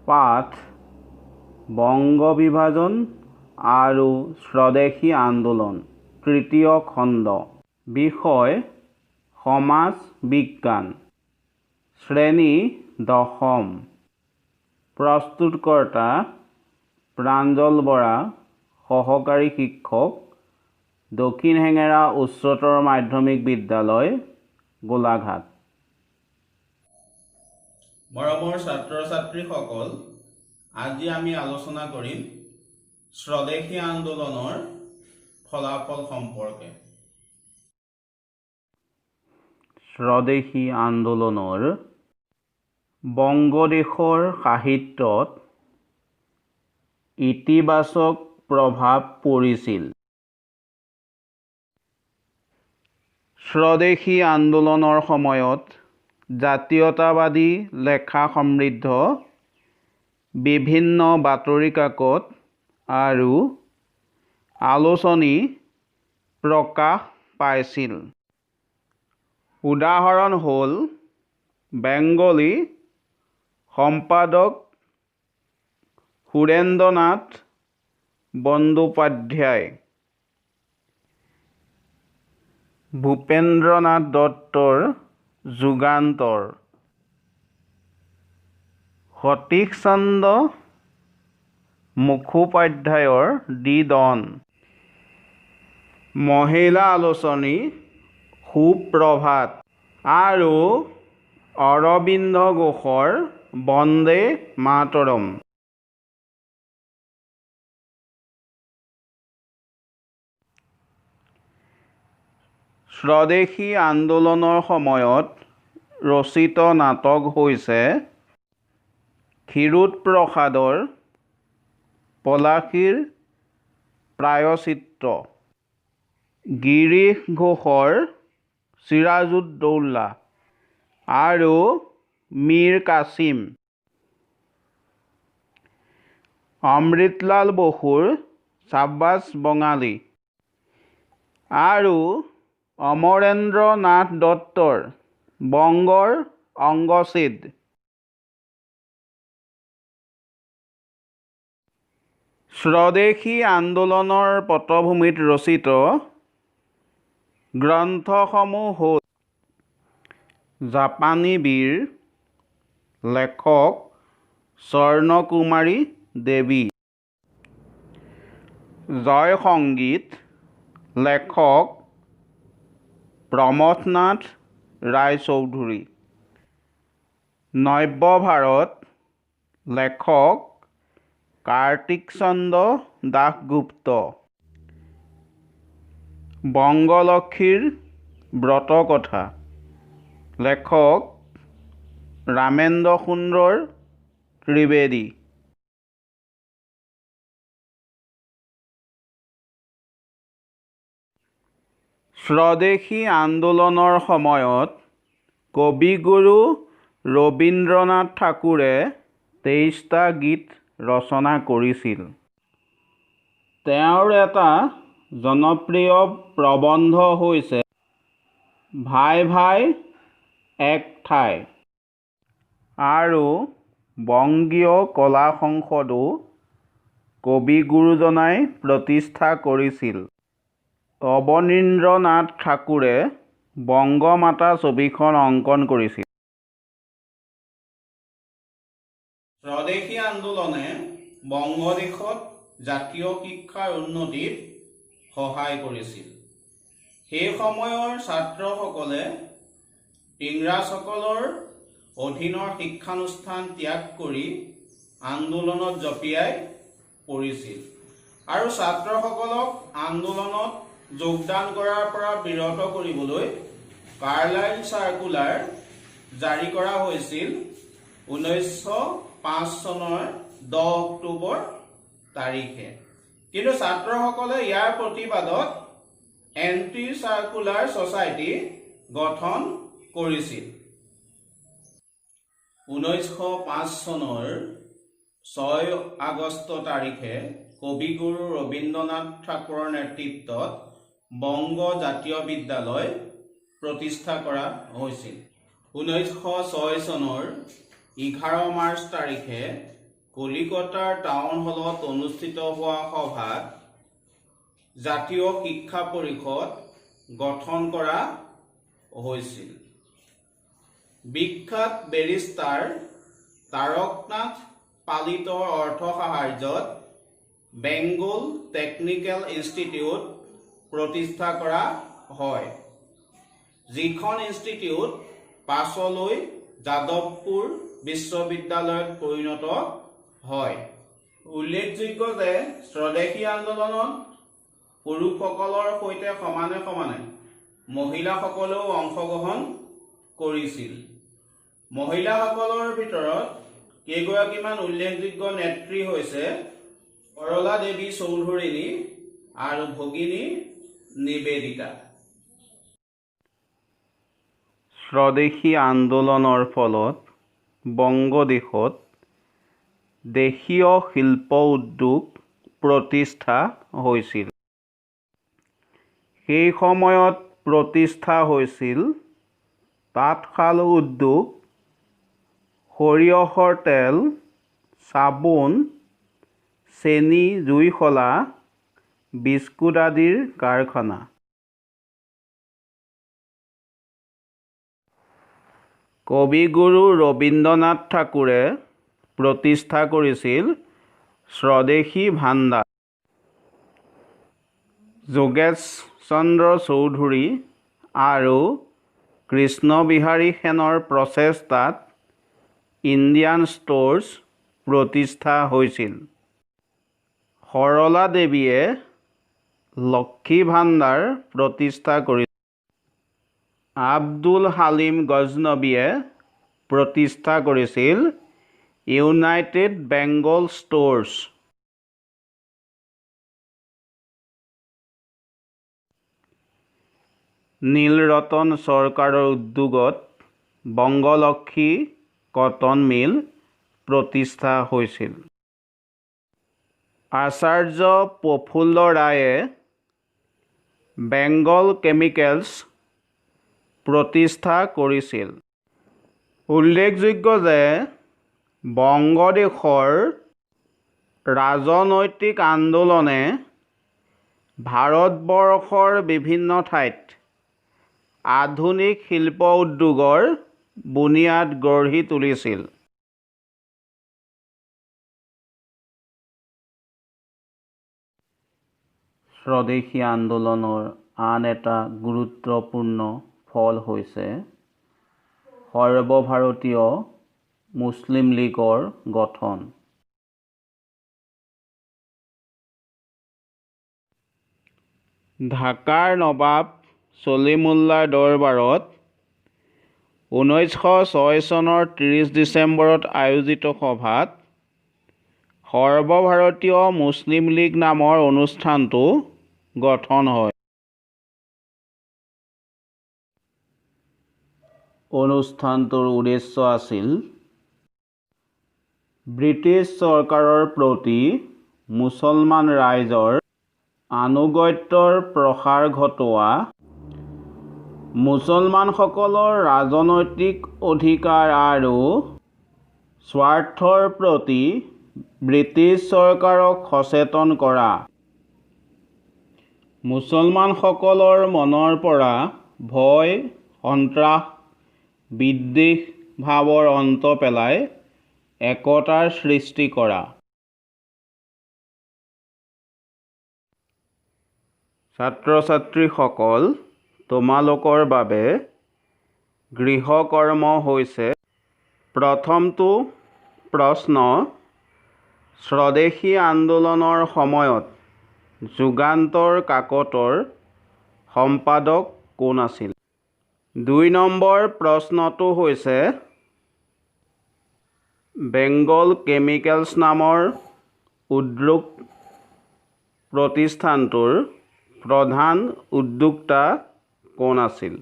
পাঠ বংগ বিভাজন আৰু স্বদেশী আন্দোলন তৃতীয় খণ্ড বিষয় সমাজ বিজ্ঞান শ্ৰেণী দশম প্ৰস্তুতকৰ্তা প্ৰাঞ্জল বৰা সহকাৰী শিক্ষক দক্ষিণ হেঙেৰা উচ্চতৰ মাধ্যমিক বিদ্যালয় গোলাঘাট। মৰমৰ ছাত্ৰ ছাত্ৰীসকল, আজি আমি আলোচনা কৰিম স্বদেশী আন্দোলনৰ ফলাফল সম্পৰ্কে। স্বদেশী আন্দোলনৰ বংগদেশৰ সাহিত্যত ইতিবাচক প্ৰভাৱ পৰিছিল। স্বদেশী আন্দোলনৰ সময়ত জাতীয়তাবাদী লেখা সমৃদ্ধ বিভিন্ন বাতৰি কাকত আৰু আলোচনী প্ৰকাশ পাইছিল। উদাহৰণ হ'ল বেংগলী সম্পাদক সুৰেন্দ্ৰনাথ বন্দ্যোপাধ্যায়, ভূপেন্দ্ৰনাথ দত্তৰ যুগান্তৰ, সতীশচন্দ্ৰ মুখোপাধ্যায়ৰ দিদন, মহিলা আলোচনী সুপ্ৰভাত আৰু অৰবিন্দ ঘোষৰ বন্দে মাতৰম। স্বদেশী আন্দোলনৰ সময়ত ৰচিত নাটক হৈছে ক্ষীৰোদপ্ৰসাদৰ পলাশীৰ প্ৰায়শ্চিত্ত, গিৰীশ ঘোষৰ চিৰাজউদ্দৌলা আৰু মীৰ কাছিম, অমৃতলাল বসুৰ চাব্বাছ বঙালী আৰু অমৰেন্দ্ৰ নাথ দত্তৰ বংগৰ অংগচ্ছেদ। স্বদেশী আন্দোলনৰ পটভূমিত ৰচিত গ্ৰন্থসমূহ হ'ল জাপানী বীৰ, লেখক স্বৰ্ণকুমাৰী দেৱী, জয় সংগীত, লেখক প্ৰমথনাথ ৰায়চৌধুৰী, নব্য ভাৰত, লেখক কাৰ্তিকচন্দ্ৰ দাসগুপ্ত, বংগলক্ষীৰ ব্ৰতকথা, লেখক ৰামেন্দ্ৰ সুন্দৰ ত্ৰিবেদী। স্বদেশী আন্দোলনৰ সময়ত কবিগুৰু ৰবীন্দ্ৰনাথ ঠাকুৰে 23টা গীত ৰচনা কৰিছিল। তেওঁৰ এটা জনপ্ৰিয় প্ৰবন্ধ হৈছে ভাই ভাই এক ঠাই আৰু বংগীয় কলা সংসদো কবিগুৰুজনাই প্ৰতিষ্ঠা কৰিছিল। অৱনীন্দ্ৰনাথ ঠাকুৰে বংগমাতা ছবিখন অংকন কৰিছিল। স্বদেশী আন্দোলনে বংগদেশত জাতীয় শিক্ষাৰ উন্নতিত সহায় কৰিছিল। সেই সময়ৰ ছাত্ৰসকলে ইংৰাজসকলৰ অধীনৰ শিক্ষানুষ্ঠান ত্যাগ কৰি আন্দোলনত জঁপিয়াই পৰিছিল আৰু ছাত্ৰসকলক আন্দোলনত যোগদান কৰাৰ পৰা বিৰত কৰিবলৈ কাৰ্লাইল চাৰ্কুলাৰ জাৰি কৰা হৈছিল 1905 চনৰ 10 অক্টোবৰ তাৰিখে। কিন্তু ছাত্ৰসকলে ইয়াৰ প্ৰতিবাদত এণ্টি চাৰ্কুলাৰ ছ'চাইটি গঠন কৰিছিল। 1905 চনৰ 6 আগষ্ট তাৰিখে কবিগুৰু ৰবীন্দ্ৰনাথ ঠাকুৰৰ নেতৃত্বত বংগ জাতীয় বিদ্যালয় প্ৰতিষ্ঠা কৰা হৈছিল। 1906 চনৰ 11 মাৰ্চ তাৰিখে কলিকতাৰ টাউন হলত অনুষ্ঠিত হোৱা সভাত জাতীয় শিক্ষা পৰিষদ গঠন কৰা হৈছিল। বিখ্যাত বেৰিষ্টাৰ তাৰকনাথ পালিতৰ অৰ্থ সাহায্যত বেংগল টেকনিকেল ইনষ্টিটিউট প্ৰতিষ্ঠা কৰা হয়, যিখন ইনষ্টিটিউট পাছলৈ যাদৱপুৰ বিশ্ববিদ্যালয়ত পৰিণত হয়। উল্লেখযোগ্য যে স্বদেশী আন্দোলনত পুৰুষসকলৰ সৈতে সমানে সমানে মহিলাসকলেও অংশগ্ৰহণ কৰিছিল। মহিলাসকলৰ ভিতৰত কেইগৰাকীমান উল্লেখযোগ্য নেত্ৰী হৈছে সৰলা দেৱী চৌধুৰীণী আৰু ভগিনী নিবেদিতা। স্বদেশী আন্দোলনৰ ফলত বংগদেশত দেশীয় শিল্প উদ্যোগ প্ৰতিষ্ঠা হৈছিল। সেই সময়ত প্ৰতিষ্ঠা হৈছিল তাঁতশাল উদ্যোগ, সৰিয়হৰ তেল, চাবোন, চেনি, জুইশলা, বিস্কুট আদিৰ কাৰখানা। কবিগুৰু ৰবীন্দ্ৰনাথ ঠাকুৰে প্ৰতিষ্ঠা কৰিছিল স্বদেশী ভাণ্ডাৰ। যোগেশ চন্দ্ৰ চৌধুৰী আৰু কৃষ্ণবিহাৰী সেনৰ প্ৰচেষ্টাত ইণ্ডিয়ান ষ্ট'ৰ্ছ প্ৰতিষ্ঠা হৈছিল। সৰলা দেৱীয়ে লক্ষী ভাণ্ডাৰ প্ৰতিষ্ঠা কৰিছিল। আব্দুল হালিম গজনবীয়ে প্ৰতিষ্ঠা কৰিছিল ইউনাইটেড বেংগল ষ্ট'ৰ্ছ। নীলৰতন চৰকাৰৰ উদ্যোগত বংগলক্ষী কটন মিল প্ৰতিষ্ঠা হৈছিল। আচাৰ্য প্ৰফুল্ল ৰায়ে বেংগল কেমিকেলছ প্ৰতিষ্ঠা কৰিছিল। উল্লেখযোগ্য যে বংগদেশৰ ৰাজনৈতিক আন্দোলনে ভাৰতবৰ্ষৰ বিভিন্ন ঠাইত আধুনিক শিল্প উদ্যোগৰ বুনিয়াদ গঢ়ি তুলিছিল। স্বদেশী আন্দোলনৰ আন এটা গুৰুত্বপূৰ্ণ ফল হৈছে সৰ্বভাৰতীয় মুছলিম লীগৰ গঠন। ঢাকাৰ নৱাব ছলিমুল্লাৰ দৰবাৰত 1906 চনৰ 30 ডিচেম্বৰত আয়োজিত সভাত সৰ্বভাৰতীয় মুছলিম লীগ নামৰ অনুষ্ঠানটো গঠন হয়। অনুষ্ঠানটোৰ উদ্দেশ্য আছিল ব্ৰিটিছ চৰকাৰৰ প্ৰতি মুছলমান ৰাইজৰ আনুগত্যৰ প্ৰসাৰ ঘটোৱা, মুছলমানসকলৰ ৰাজনৈতিক অধিকাৰ আৰু স্বাৰ্থৰ প্ৰতি ব্ৰিটিছ চৰকাৰক সচেতন কৰা, মুছলমানসকলৰ মনৰ পৰা ভয়, সন্ত্ৰাস, বিদ্বেষ ভাৱৰ অন্ত পেলাই একতাৰ সৃষ্টি কৰা। ছাত্ৰ-ছাত্ৰীসকল, তোমালোকৰ বাবে গৃহকৰ্ম হৈছে প্ৰথমটো প্ৰশ্ন। স্বদেশী আন্দোলনৰ সময়ত যুগান্তৰ কাকতৰ সম্পাদক কোন আছিল? 2 নম্বৰ প্ৰশ্নটো হৈছে বেংগল কেমিকেলছ নামৰ উদ্যোগ প্ৰতিষ্ঠানটোৰ প্ৰধান উদ্যোক্তা কোন আছিল?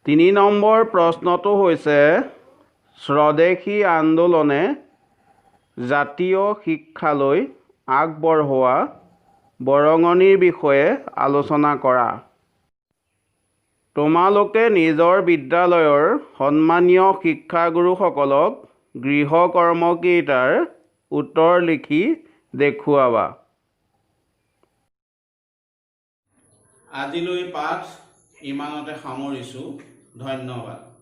3 নম্বৰ প্ৰশ্নটো হৈছে স্বদেশী আন্দোলনে জাতীয় শিক্ষালৈ আগবঢ়োৱা বৰঙনিৰ বিষয়ে আলোচনা কৰা। তোমালোকে নিজৰ বিদ্যালয়ৰ সন্মানীয় শিক্ষাগুৰুসকলক গৃহকৰ্মকেইটাৰ উত্তৰ লিখি দেখুৱাবা। আজিলৈ পাঠ ইমানতে সামৰিছোঁ। ধন্যবাদ।